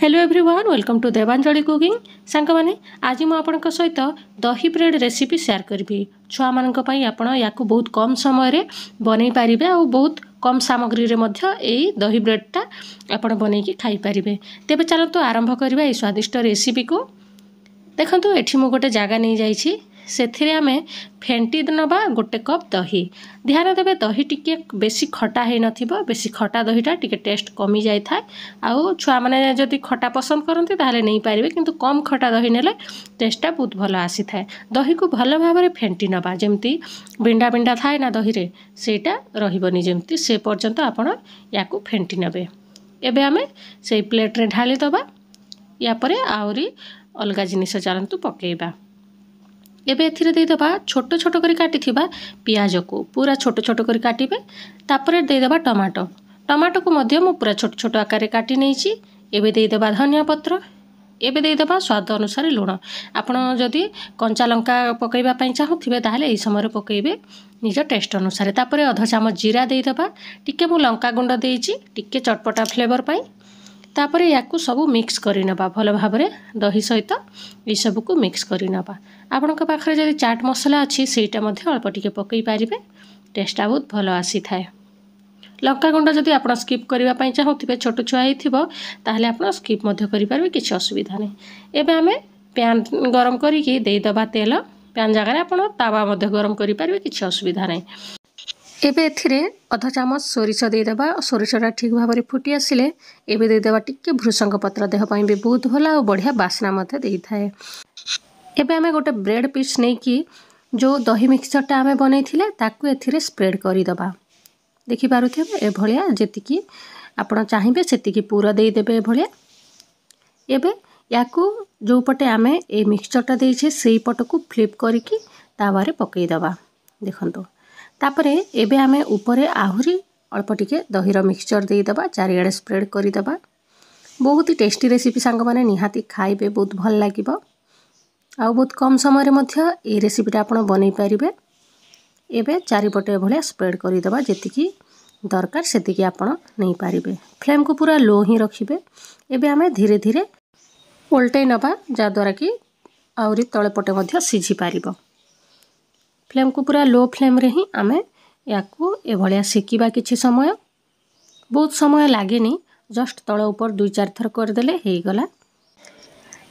Hello everyone welcome to Devanjali cooking सांग मैंने आज मुझे आपण सहित दही ब्रेड रेसिपी शेयर करी छुआ मान या बहुत कम समय बन पारे और बहुत कम सामग्री दही ब्रेडटा आपण बन खाई पारे। तेज चलतु आरंभ करवा ये स्वादिष्ट रेसिपी को। देखो ये मुझे गोटे जगह नहीं जाइए से आम फेंटी नवा गोटे कप दही। ध्यान देवे दही टिके बेसी खटा है नथिबो, बेसी खटा दहीटा टिके टेस्ट कमी जाए था। आउ छुआ मैंने जदि खटा पसंद करते ताहले नहीं पारे, किंतु कम खटा दही नेले टेस्टा बहुत भल आसी था। दही को भल भाव फेंटी नवा, जमती बिंडा बिंडा थाए ना दही रे सेटा रहिबनी, जमती से पर्यंत आपण याकू फेंटी नेबे। एबे आमे से प्लेट रे ढाली दबा। या परे आउरी अलगा जिनिस चलतु पकेइबा। एबे एथिरे दे दबा छोट छोट करी काटी पियाज को पूरा छोट छोट करी काटिबे। तापरे दे दबा टमाटो। टमाटो को मध्य मु पूरा छोट छोट आकार काटी नेछि। एबे दे दबा धनिया पत्र। एबे दे दबा स्वाद अनुसार लुण। आपण जदि कंचा लंका पकेइबा पई चाहुथिबे ताहले एई समय पकेइबे निज टेस्ट अनुसार। तापरे आधा चामच जीरा दे दबा। टिके मु लंका गुंड देइछि टिके चटपटा फ्लेवर पई। तापरे याकू सबू मिक्स करि नबा भल भाबरे दही सहित ए सबू को मिक्स करि नबा। आपनका पाखरे जदि चाट मसला अछि सेटा मध्ये अल्प टिके पकई पारिबे, टेस्टा बहुत भल आसी थाए। लंका गुंड जदि आपण स्किप करिवा पई चाहुथिबे, छोट छुआ हिथिबो ताहले आपण स्किप मध्ये करि पारबे, किछि असुविधा नै। एबे आमे पैन गरम करिकि देई दबा तेल। पैन जगह रे आपण तावा मध्ये गरम करि पारबे, किछि असुविधा नै। एबे एथिरे आधा चामच सोरिष दे दबा। सोरिषटा ठीक भाव में फुटी आसिले एबे दे दबा टिके भृसंग पत्र, देह पई भी बहुत भल और बढ़िया बास्ना मते देई थाए। एबे आमे गोटे ब्रेड पीस नै कि जो दही मिक्सचरटा आमे बनैथिले ताकू एथिरे स्प्रेड करि दबा। देखि पारुथिबे ए भलिया जेतिकी आपण चाहिबे सेतिकी पूरा देई देबे ए भलिया। एबे याकू जो पटे आमे ए मिक्सचरटा देइछे सेई पटको फ्लिप करिकि तावा रे पकई दबा। देखंतो तापरे एबे आमे ऊपरे आहुरी अल्प टिके दहीर मिक्सचर दे दबा, चारिआडे स्प्रेड करि दबा। बहुत ही टेस्टी रेसिपी सांग माने निहाती खाइबे, बहुत भल लागिबो आ बहुत कम समय रे मध्य ए रेसिपीटा आपण बनै पारिबे। एबे चारिपटे भलिया स्प्रेड करि दबा, जेतिकी दरकार सेतिकी आपण नै पारिबे। फ्लेम को पूरा लो ही रखिबे। एबे आमे धीरे धीरे उल्टै नबा, जा द्वारा कि आउरी तळे पटे मध्य सिझी पारिबो। फ्लेम को पूरा लो फ्लेम रे ही आमे याकू ए भलिया सेकिबा किछि समय। बहुत समय लागेनी, जस्ट तळ ऊपर 2-4 थर कर देले हेई गला।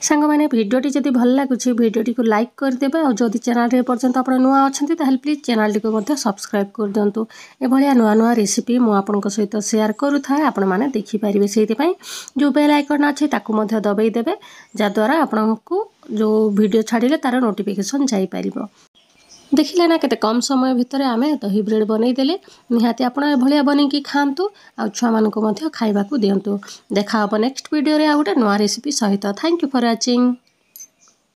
सांग माने वीडियोटी जदि भल लागुछि वीडियोटी को लाइक कर देबे और जदि चैनल रे पर्यंत आपण नुआ अछंती ताहले प्लीज चैनल टी को मध्ये सब्सक्राइब कर दियंतु। ए भलिया नुआ नुआ रेसिपी मु आपनक सहित शेयर करू थाए, आपण माने देखि पारिबे। सेति पई जो बेल आइकन अछि ताकू मध्ये दबाई देबे, जा द्वारा आपनकू जो वीडियो छाडिले तार नोटिफिकेशन जाई पारिबो। देखिले ना केते कम समय भितर आमे दही ब्रेड बनै देले। निहाती आपण ए भलिया बनै खांतु आ छुआ मान को मध्ये खाइबा को दियंतु। देखा अब नेक्स्ट वीडियो रे आ गोटे नुआ रेसिपी सहित। Thank you for watching.